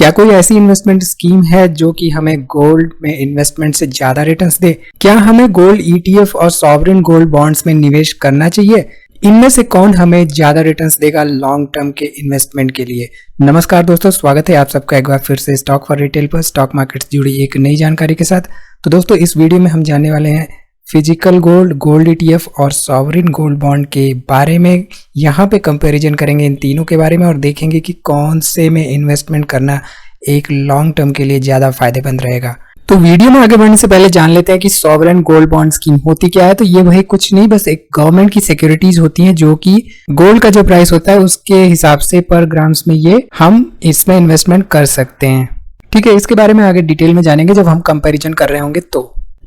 क्या कोई ऐसी इन्वेस्टमेंट स्कीम है जो कि हमें गोल्ड में इन्वेस्टमेंट से ज्यादा रिटर्न्स दे? क्या हमें गोल्ड ईटीएफ और सॉवरेन गोल्ड बॉन्ड्स में निवेश करना चाहिए? इनमें से कौन हमें ज्यादा रिटर्न्स देगा लॉन्ग टर्म के इन्वेस्टमेंट के लिए? नमस्कार दोस्तों, स्वागत है आप सबका एक बार फिर से स्टॉक फॉर रिटेल पर स्टॉक मार्केट से जुड़ी एक नई जानकारी के साथ। तो दोस्तों, इस वीडियो में हम जानने वाले हैं फिजिकल गोल्ड, गोल्ड ईटीएफ और सॉवरेन गोल्ड बॉन्ड के बारे में। यहाँ पे कंपैरिजन करेंगे इन तीनों के बारे में और देखेंगे कि कौन से में इन्वेस्टमेंट करना एक लॉन्ग टर्म के लिए ज्यादा फायदेमंद रहेगा। तो वीडियो में आगे बढ़ने से पहले जान लेते हैं कि सॉवरेन गोल्ड बॉन्ड स्कीम होती क्या है। तो ये वही कुछ नहीं, बस एक गवर्नमेंट की सिक्योरिटीज होती हैं जो कि गोल्ड का जो प्राइस होता है उसके हिसाब से पर ग्राम्स में ये हम इसमें इन्वेस्टमेंट कर सकते हैं। ठीक है, इसके बारे में आगे डिटेल में जानेंगे जब हम कंपैरिजन कर रहे होंगे।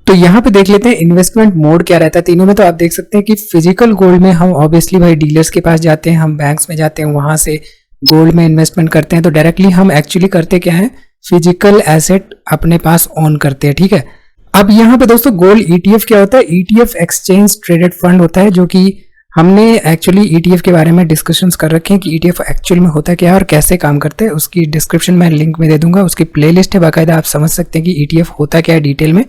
तो यहाँ पे देख लेते हैं इन्वेस्टमेंट मोड क्या रहता है तीनों में। तो आप देख सकते हैं कि फिजिकल गोल्ड में हम ऑब्वियसली भाई डीलर्स के पास जाते हैं, हम बैंक्स में जाते हैं, वहां से गोल्ड में इन्वेस्टमेंट करते हैं। तो डायरेक्टली हम एक्चुअली करते क्या है, फिजिकल एसेट अपने पास ओन करते हैं। ठीक है, अब यहाँ पे दोस्तों गोल्ड ईटीएफ क्या होता है? ईटीएफ एक्सचेंज ट्रेडेड फंड होता है, जो कि हमने एक्चुअली ईटीएफ के बारे में डिस्कशंस कर रखे हैं कि ईटीएफ एक्चुअल में होता क्या है और कैसे काम करते हैं। उसकी डिस्क्रिप्शन में लिंक में दे दूंगा, उसकी प्लेलिस्ट है बाकायदा, आप समझ सकते हैं कि ईटीएफ होता क्या है डिटेल में।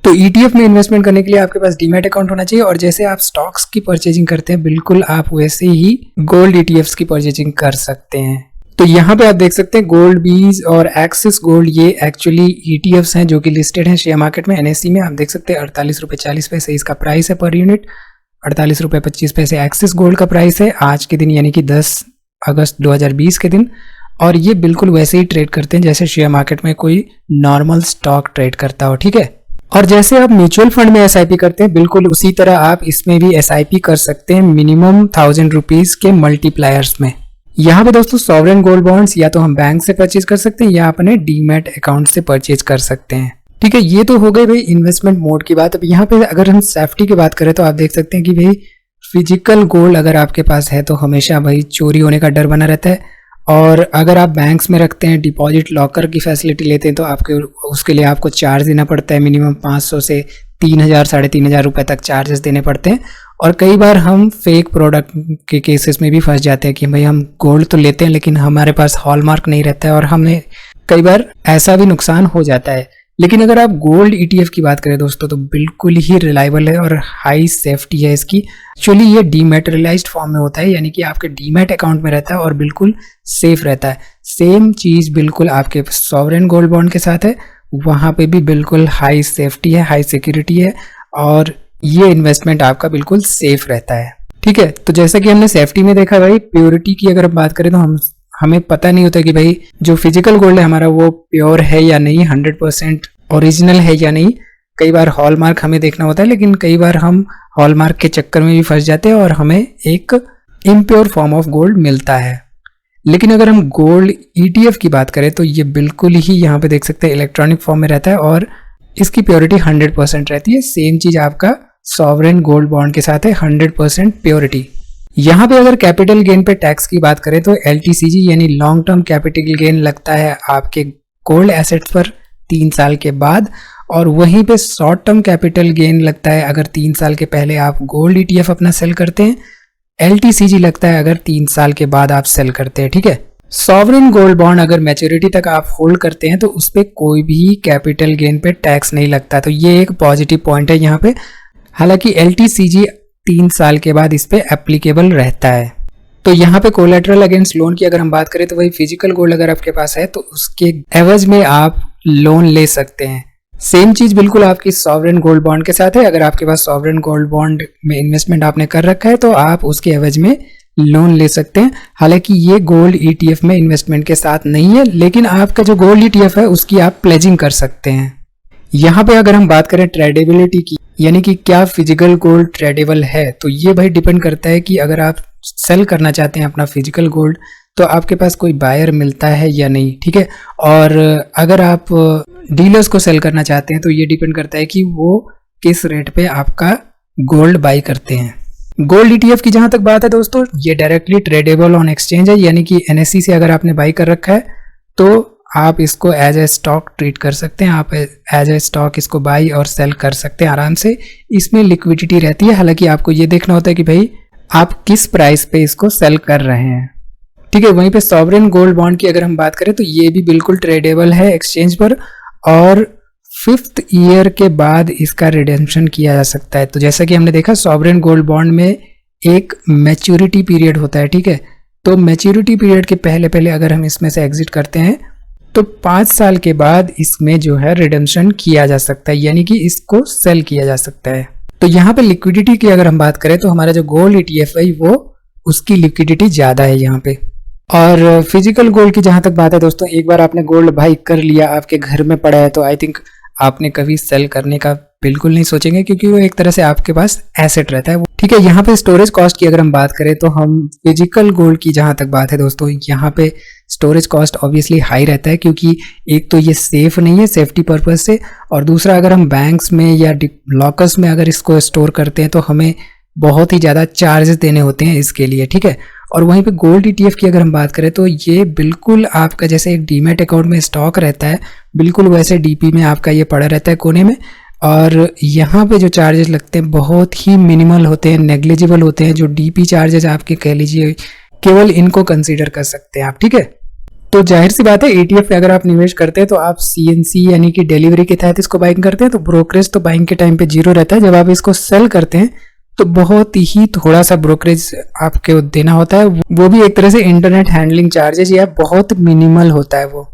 तो ईटीएफ में इन्वेस्टमेंट करने के लिए आपके पास डीमैट अकाउंट होना चाहिए और जैसे आप स्टॉक्स की परचेजिंग करते हैं बिल्कुल आप वैसे ही गोल्ड ईटीएफ्स की परचेजिंग कर सकते हैं। तो यहाँ पे आप देख सकते हैं गोल्ड बीज और एक्सिस गोल्ड, ये एक्चुअली ईटीएफ्स हैं जो कि लिस्टेड हैं शेयर मार्केट में एनएसई में। आप देख सकते हैं 48.40 इसका प्राइस है पर यूनिट, 48.25 एक्सिस गोल्ड का प्राइस है आज के दिन, यानी कि 10 अगस्त 2020 के दिन। और ये बिल्कुल वैसे ही ट्रेड करते हैं जैसे शेयर मार्केट में कोई नॉर्मल स्टॉक ट्रेड करता हो। ठीक है, और जैसे आप म्यूचुअल फंड में एसआईपी करते हैं बिल्कुल उसी तरह आप इसमें भी एसआईपी कर सकते हैं मिनिमम 1000 रुपीज के मल्टीप्लायर्स में। यहाँ पे दोस्तों सॉवरेन गोल्ड बॉन्ड्स या तो हम बैंक से परचेज कर सकते हैं या अपने डीमैट अकाउंट से परचेज कर सकते हैं। ठीक है, ये तो हो गई भाई इन्वेस्टमेंट मोड की बात। अब यहाँ पे अगर हम सेफ्टी की बात करें तो आप देख सकते हैं कि भाई फिजिकल गोल्ड अगर आपके पास है तो हमेशा भाई चोरी होने का डर बना रहता है। और अगर आप बैंक्स में रखते हैं, डिपॉजिट लॉकर की फैसिलिटी लेते हैं तो आपके उसके लिए आपको चार्ज देना पड़ता है, मिनिमम 500 से 3000 3,500 रुपए तक चार्जेस देने पड़ते हैं। और कई बार हम फेक प्रोडक्ट के केसेस में भी फंस जाते हैं कि भाई हम गोल्ड तो लेते हैं लेकिन हमारे पास हॉलमार्क नहीं रहता है और हमें कई बार ऐसा भी नुकसान हो जाता है। लेकिन अगर आप गोल्ड ईटीएफ की बात करें दोस्तों तो बिल्कुल ही रिलायबल है और हाई सेफ्टी है इसकी। एक्चुअली ये डीमैटेरियलाइज्ड फॉर्म में होता है, यानी कि आपके डीमैट अकाउंट में रहता है और बिल्कुल सेफ रहता है। सेम चीज बिल्कुल आपके सॉवरेन गोल्ड बॉन्ड के साथ है, वहां पे भी बिल्कुल हाई सेफ्टी है, हाई सिक्योरिटी है और ये इन्वेस्टमेंट आपका बिल्कुल सेफ रहता है। ठीक है, तो जैसा कि हमने सेफ्टी में देखा भाई, प्योरिटी की अगर बात करें तो हमें पता नहीं होता कि भाई जो फिजिकल गोल्ड है हमारा वो प्योर है या नहीं, 100% ओरिजिनल है या नहीं। कई बार हॉलमार्क हमें देखना होता है लेकिन कई बार हम हॉलमार्क के चक्कर में भी फंस जाते हैं और हमें एक इम्प्योर फॉर्म ऑफ गोल्ड मिलता है। लेकिन अगर हम गोल्ड ईटीएफ की बात करें तो ये बिल्कुल ही यहाँ पे देख सकते हैं इलेक्ट्रॉनिक फॉर्म में रहता है और इसकी प्योरिटी 100% रहती है। सेम चीज आपका सॉवरेन गोल्ड बॉन्ड के साथ है, 100% प्योरिटी। यहाँ पे अगर कैपिटल गेन पे टैक्स की बात करें तो एलटीसीजी यानी लॉन्ग टर्म कैपिटल गेन लगता है आपके गोल्ड एसेट्स पर 3 साल के बाद, और वहीं पे शॉर्ट टर्म कैपिटल गेन लगता है अगर 3 साल के पहले आप गोल्ड ईटीएफ अपना सेल करते हैं। एलटीसीजी लगता है अगर 3 साल के बाद आप सेल करते हैं। ठीक है, सॉवरेन गोल्ड बॉन्ड अगर मैच्योरिटी तक आप होल्ड करते हैं तो उस पर कोई भी कैपिटल गेन पे टैक्स नहीं लगता। तो ये एक पॉजिटिव पॉइंट है यहाँ पे। हालांकि एलटीसीजी 3 साल के बाद इस पे एप्लीकेबल रहता है। तो यहाँ पे कोलैटरल अगेंस्ट लोन की अगर हम बात करें तो वही फिजिकल गोल्ड अगर आपके पास है तो उसके एवज में आप लोन ले सकते हैं। सेम चीज बिल्कुल आपकी सॉवरेन गोल्ड बॉन्ड के साथ है। अगर आपके पास सॉवरेन गोल्ड बॉन्ड में इन्वेस्टमेंट आपने कर रखा है तो आप उसके एवज में लोन ले सकते हैं। हालांकि ये गोल्ड ईटीएफ में इन्वेस्टमेंट के साथ नहीं है, लेकिन आपका जो गोल्ड ईटीएफ है उसकी आप प्लेजिंग कर सकते हैं। यहाँ पे अगर हम बात करें ट्रेडेबिलिटी की, यानी कि क्या फिजिकल गोल्ड ट्रेडेबल है, तो ये भाई डिपेंड करता है कि अगर आप सेल करना चाहते हैं अपना फिजिकल गोल्ड तो आपके पास कोई बायर मिलता है या नहीं। ठीक है, और अगर आप डीलर्स को सेल करना चाहते हैं तो ये डिपेंड करता है कि वो किस रेट पे आपका गोल्ड बाई करते हैं। गोल्ड ईटीएफ की जहां तक बात है दोस्तों, ये डायरेक्टली ट्रेडेबल ऑन एक्सचेंज है, यानी कि एनएसई से अगर आपने बाई कर रखा है तो आप इसको एज ए स्टॉक ट्रीट कर सकते हैं। आप एज ए स्टॉक इसको बाई और सेल कर सकते हैं आराम से। इसमें लिक्विडिटी रहती है, हालांकि आपको ये देखना होता है कि भाई आप किस प्राइस पे इसको सेल कर रहे हैं। ठीक है। वहीं पे सॉवरेन गोल्ड बॉन्ड की अगर हम बात करें तो ये भी बिल्कुल ट्रेडेबल है एक्सचेंज पर, और 5th ईयर के बाद इसका रिडेम्पशन किया जा सकता है। तो जैसा कि हमने देखा सॉवरेन गोल्ड बॉन्ड में एक मैच्योरिटी पीरियड होता है, ठीक है। तो मैच्योरिटी पीरियड के पहले पहले अगर हम इसमें से एग्जिट करते हैं तो 5 साल के बाद इसमें जो है रिडेम्पशन किया जा सकता है, यानी कि इसको सेल किया जा सकता है। तो यहाँ पे लिक्विडिटी की अगर हम बात करें तो हमारा जो गोल्ड ETF है वो उसकी लिक्विडिटी ज्यादा है यहाँ पे। और फिजिकल गोल्ड की जहां तक बात है दोस्तों, एक बार आपने गोल्ड बाई कर लिया, आपके घर में पड़ा है, तो आई थिंक आपने कभी सेल करने का बिल्कुल नहीं सोचेंगे, क्योंकि वो एक तरह से आपके पास एसेट रहता है। ठीक है। यहाँ पे स्टोरेज कॉस्ट की अगर हम बात करें तो हम फिजिकल गोल्ड की जहां तक बात है दोस्तों, यहाँ पे स्टोरेज कॉस्ट ऑब्वियसली हाई रहता है, क्योंकि एक तो ये सेफ नहीं है सेफ्टी पर्पज से, और दूसरा अगर हम बैंक्स में या लॉकर्स में अगर इसको स्टोर करते हैं तो हमें बहुत ही ज़्यादा चार्जेस देने होते हैं इसके लिए, ठीक है। और वहीं पे गोल्ड ETF की अगर हम बात करें तो ये बिल्कुल आपका जैसे एक डीमैट अकाउंट में स्टॉक रहता है, बिल्कुल वैसे DP में आपका ये पड़ा रहता है कोने में, और यहाँ पे जो चार्जेस लगते हैं बहुत ही मिनिमल होते हैं, नेग्लिजिबल होते हैं। जो DP चार्जेस आपके कह लीजिए केवल इनको कंसीडर कर सकते हैं आप, ठीक है। तो जाहिर सी बात है ETF पे अगर आप निवेश करते हैं तो आप CNC यानी कि डिलीवरी के तहत इसको बाइंग करते हैं, तो ब्रोकरेज तो बाइंग के टाइम पे 0 रहता है। जब आप इसको सेल करते हैं तो बहुत ही थोड़ा सा ब्रोकरेज आपके देना होता है, वो भी एक तरह से इंटरनेट हैंडलिंग चार्जेस या बहुत मिनिमल होता है वो।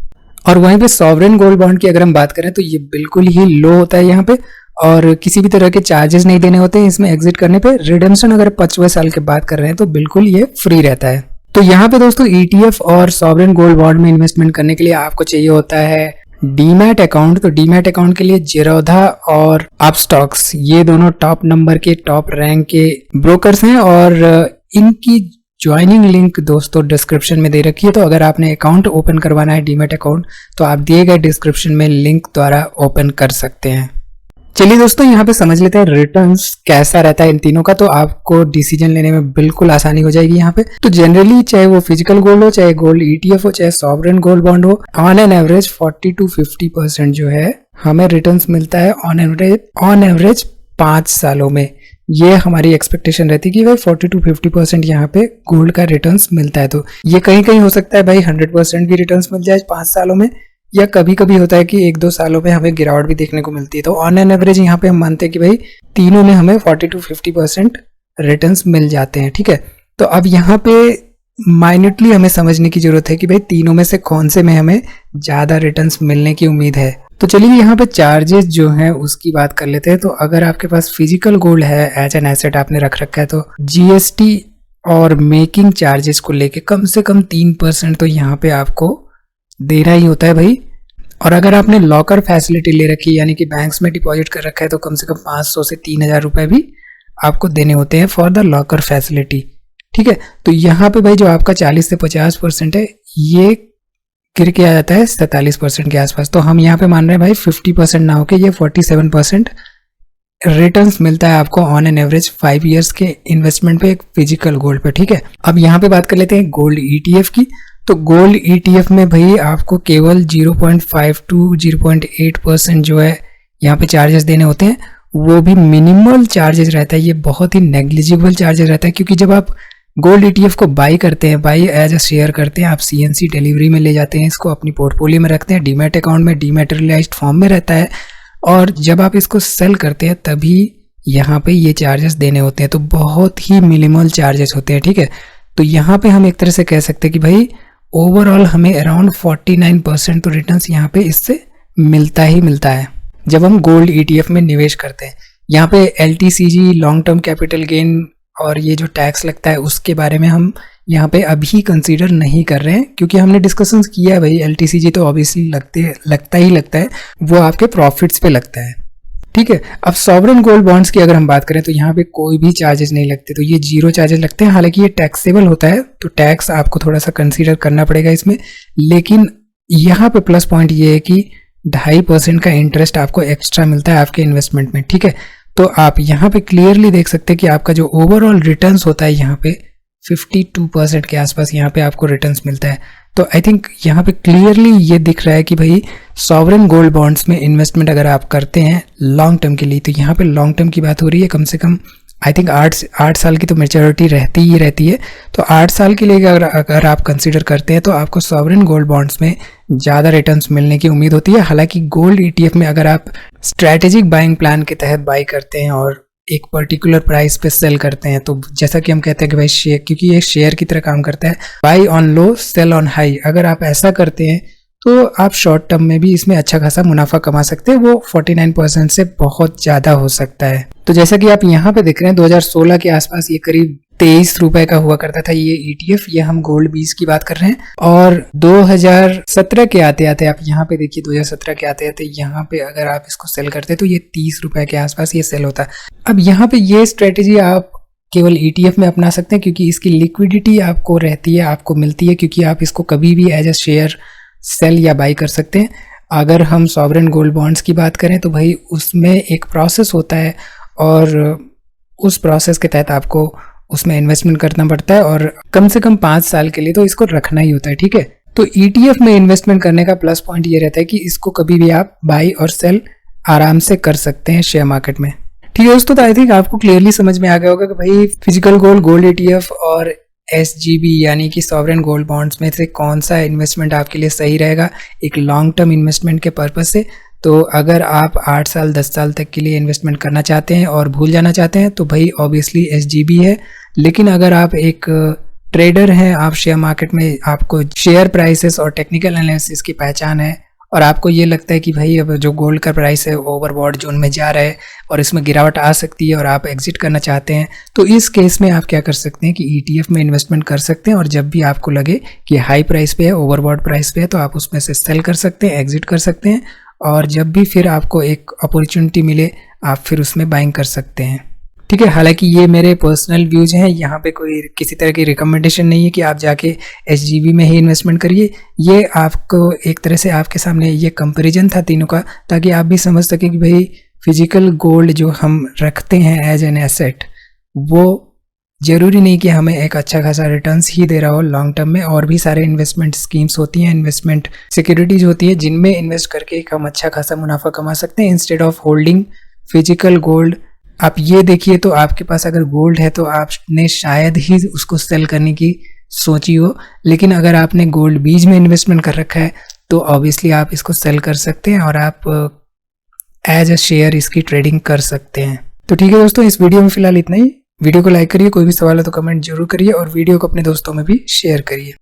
और वहीं पे सॉवरेन गोल्ड बॉन्ड की अगर हम बात करें तो ये बिल्कुल ही लो होता है यहाँ पे, और किसी भी तरह के चार्जेस नहीं देने होते हैं इसमें एग्जिट करने पे। रिडेम्पशन अगर 5वें साल के बाद कर रहे हैं तो बिल्कुल ये फ्री रहता है। तो यहाँ पे दोस्तों ETF और सॉवरेन गोल्ड बॉन्ड में इन्वेस्टमेंट करने के लिए आपको चाहिए होता है डीमैट अकाउंट। तो डीमैट अकाउंट के लिए जीरोधा और अपस्टॉक्स ये दोनों टॉप नंबर के टॉप रैंक के ब्रोकर्स हैं, और इनकी ज्वाइनिंग लिंक दोस्तों डिस्क्रिप्शन में दे रखी है। तो अगर आपने अकाउंट ओपन करवाना है डीमैट अकाउंट तो आप दिए गए डिस्क्रिप्शन में लिंक द्वारा ओपन कर सकते हैं। चलिए दोस्तों यहाँ पे समझ लेते हैं रिटर्न्स कैसा रहता है इन तीनों का, तो आपको डिसीजन लेने में बिल्कुल आसानी हो जाएगी यहाँ पे। तो जनरली चाहे वो फिजिकल गोल्ड हो, चाहे गोल्ड ETF हो, चाहे सॉवरेन गोल्ड बॉन्ड हो, ऑन एन एवरेज 40 to 50% जो है हमें रिटर्न्स मिलता है ऑन एवरेज 5 सालों में। ये हमारी एक्सपेक्टेशन रहती है कि भाई 40 to 50% यहाँ पे गोल्ड का रिटर्न्स मिलता है। तो ये कहीं कहीं हो सकता है भाई 100% भी रिटर्न्स मिल जाए 5 सालों में, या कभी कभी होता है कि 1-2 सालों में हमें गिरावट भी देखने को मिलती है। तो ऑन एन एवरेज यहाँ पे हम मानते हैं कि भाई तीनों में हमें 40 to 50% रिटर्न्स मिल जाते हैं, ठीक है। तो अब यहाँ पे माइन्यूटली हमें समझने की जरूरत है कि भाई तीनों में से कौन से में हमें ज्यादा रिटर्न्स मिलने की उम्मीद है। तो चलिए यहाँ पे चार्जेस जो है उसकी बात कर लेते हैं। तो अगर आपके पास फिजिकल गोल्ड है एज एन एसेट आपने रख रखा है तो GST और मेकिंग चार्जेस को लेके कम से कम 3% तो यहाँ पे आपको देना ही होता है भाई। और अगर आपने लॉकर फैसिलिटी ले रखी है यानी कि बैंक्स में डिपॉजिट कर रखा है तो कम से कम 500 से 3000 रुपए भी आपको देने होते हैं फॉर द लॉकर फैसिलिटी, ठीक है। तो यहाँ पे भाई जो आपका 40 से 50% है ये गिर के आ जाता है 47% के आसपास। तो हम यहाँ पे मान रहे हैं भाई 50% ना होके ये 47% रिटर्न्स मिलता है आपको ऑन एन एवरेज 5 इयर्स के इन्वेस्टमेंट पे एक फिजिकल गोल्ड पे, ठीक है। अब यहाँ पे बात कर लेते हैं गोल्ड ETF की। तो गोल्ड ETF में भाई आपको केवल 0.5 to 0.8% जो है यहाँ पे चार्जेस देने होते हैं, वो भी मिनिमल चार्जेस रहता है। ये बहुत ही नेग्लिजिबल चार्जेस रहता है, क्योंकि जब आप गोल्ड ETF को बाई करते हैं, बाई एज अ शेयर करते हैं, आप CNC डिलीवरी में ले जाते हैं, इसको अपनी पोर्टफोलियो में रखते हैं, डीमैट अकाउंट में डीमैटेरियलाइज्ड फॉर्म में रहता है, और जब आप इसको सेल करते हैं तभी यहाँ पे ये चार्जेस देने होते हैं। तो बहुत ही मिनिमल चार्जेस होते हैं, ठीक है। तो यहाँ पे हम एक तरह से कह सकते हैं कि भाई ओवरऑल हमें अराउंड 49% तो रिटर्न्स यहाँ पे इससे मिलता ही मिलता है जब हम गोल्ड ETF में निवेश करते हैं। यहाँ पे LTCG long term capital gain और ये जो टैक्स लगता है उसके बारे में हम यहाँ पे अभी कंसीडर नहीं कर रहे हैं, क्योंकि हमने डिस्कशन किया है भाई LTCG तो ऑब्वियसली लगता है, वो आपके प्रॉफिट्स पे लगता है, ठीक है। अब सॉवरेन गोल्ड बॉन्ड्स की अगर हम बात करें तो यहाँ पे कोई भी चार्जेस नहीं लगते, तो ये 0 चार्जेस लगते हैं। हालांकि ये टैक्सेबल होता है तो टैक्स आपको थोड़ा सा कंसीडर करना पड़ेगा इसमें, लेकिन यहाँ पे प्लस पॉइंट ये है कि 2.5% का इंटरेस्ट आपको एक्स्ट्रा मिलता है आपके इन्वेस्टमेंट में, ठीक है। तो आप यहाँ पे क्लियरली देख सकते हैं कि आपका जो ओवरऑल रिटर्न्स होता है यहाँ पे 52% के आसपास यहाँ पे आपको रिटर्न्स मिलता है। तो आई थिंक यहाँ पे क्लियरली ये दिख रहा है कि भाई सॉवरेन गोल्ड बॉन्ड्स में इन्वेस्टमेंट अगर आप करते हैं लॉन्ग टर्म के लिए, तो यहाँ पे लॉन्ग टर्म की बात हो रही है, कम से कम आई थिंक 8 साल की तो मैच्योरिटी रहती ही रहती है। तो 8 साल के लिए अगर आप कंसीडर करते हैं तो आपको सॉवरेन गोल्ड बॉन्ड्स में ज़्यादा रिटर्न्स मिलने की उम्मीद होती है। हालांकि गोल्ड ETF में अगर आप स्ट्रैटेजिक बाइंग प्लान के तहत बाई करते हैं और एक पर्टिकुलर प्राइस पे सेल करते हैं, तो जैसा कि हम कहते हैं कि भाई शेयर, क्योंकि ये शेयर की तरह काम करता है, buy on low sell on high, अगर आप ऐसा करते हैं तो आप शॉर्ट टर्म में भी इसमें अच्छा खासा मुनाफा कमा सकते हैं। वो 49% से बहुत ज़्यादा हो सकता है। तो जैसा कि आप यहाँ पे देख रहे हैं 2016 के आसपास ये करीब 23 रुपए का हुआ करता था ये ETF। ये हम गोल्ड 20 की बात कर रहे हैं। और 2017 के आते आते आप यहाँ पे देखिए, 2017 के आते आते यहाँ पे अगर आप इसको सेल करते तो ये 30 रुपए के आसपास ये सेल होता। अब यहाँ पे ये स्ट्रेटेजी आप केवल ETF में अपना सकते हैं, क्योंकि इसकी लिक्विडिटी आपको रहती है, आपको मिलती है, क्योंकि आप इसको कभी भी एज अ शेयर सेल या बाई कर सकते हैं। अगर हम सॉवरेन गोल्ड बॉन्ड्स की बात करें तो भाई उसमें एक प्रोसेस होता है और उस प्रोसेस के तहत आपको उसमें इन्वेस्टमेंट करना पड़ता है और कम से कम 5 साल के लिए तो इसको रखना ही होता है, ठीक है। तो ETF में इन्वेस्टमेंट करने का प्लस पॉइंट ये रहता है कि इसको कभी भी आप बाई और सेल आराम से कर सकते हैं शेयर मार्केट में, ठीक है दोस्तों। तो आई थिंक आपको क्लियरली समझ में आ गया होगा कि भाई फिजिकल गोल्ड ETF और SGB यानी कि सॉवरेन गोल्ड बॉन्ड्स में से कौन सा इन्वेस्टमेंट आपके लिए सही रहेगा एक लॉन्ग टर्म इन्वेस्टमेंट के पर्पज से। तो अगर आप 8 साल 10 साल तक के लिए इन्वेस्टमेंट करना चाहते हैं और भूल जाना चाहते हैं तो भाई ऑब्वियसली SGB है। लेकिन अगर आप एक ट्रेडर हैं, आप शेयर मार्केट में, आपको शेयर प्राइसेस और टेक्निकल एनालिसिस की पहचान है और आपको ये लगता है कि भाई अब जो गोल्ड का प्राइस है ओवरबॉट जोन में जा रहा है और इसमें गिरावट आ सकती है और आप एग्जिट करना चाहते हैं, तो इस केस में आप क्या कर सकते हैं कि ETF में इन्वेस्टमेंट कर सकते हैं और जब भी आपको लगे कि हाई प्राइस पे है, ओवरबॉट प्राइस पे है, तो आप उसमें से सेल कर सकते हैं, एग्जिट कर सकते हैं और जब भी फिर आपको एक अपॉर्चुनिटी मिले आप फिर उसमें बाइंग कर सकते हैं, ठीक है। हालांकि ये मेरे पर्सनल व्यूज हैं, यहाँ पे कोई किसी तरह की रिकमेंडेशन नहीं है कि आप जाके SGB में ही इन्वेस्टमेंट करिए। ये आपको एक तरह से आपके सामने ये कंपैरिजन था तीनों का, ताकि आप भी समझ सकें कि भाई फिजिकल गोल्ड जो हम रखते हैं एज एन एसेट, वो ज़रूरी नहीं कि हमें एक अच्छा खासा रिटर्न्स ही दे रहा हो लॉन्ग टर्म में। और भी सारे इन्वेस्टमेंट स्कीम्स होती हैं, इन्वेस्टमेंट सिक्योरिटीज होती है, जिनमें इन्वेस्ट करके हम अच्छा खासा मुनाफा कमा सकते हैं instead of holding physical gold. आप ये देखिए, तो आपके पास अगर गोल्ड है तो आपने शायद ही उसको सेल करने की सोची हो, लेकिन अगर आपने गोल्ड बीज में इन्वेस्टमेंट कर रखा है तो ऑब्वियसली आप इसको सेल कर सकते हैं और आप एज अ शेयर इसकी ट्रेडिंग कर सकते हैं। तो ठीक है दोस्तों, इस वीडियो में फिलहाल इतना ही। वीडियो को लाइक करिए, कोई भी सवाल है तो कमेंट जरूर करिए और वीडियो को अपने दोस्तों में भी शेयर करिए।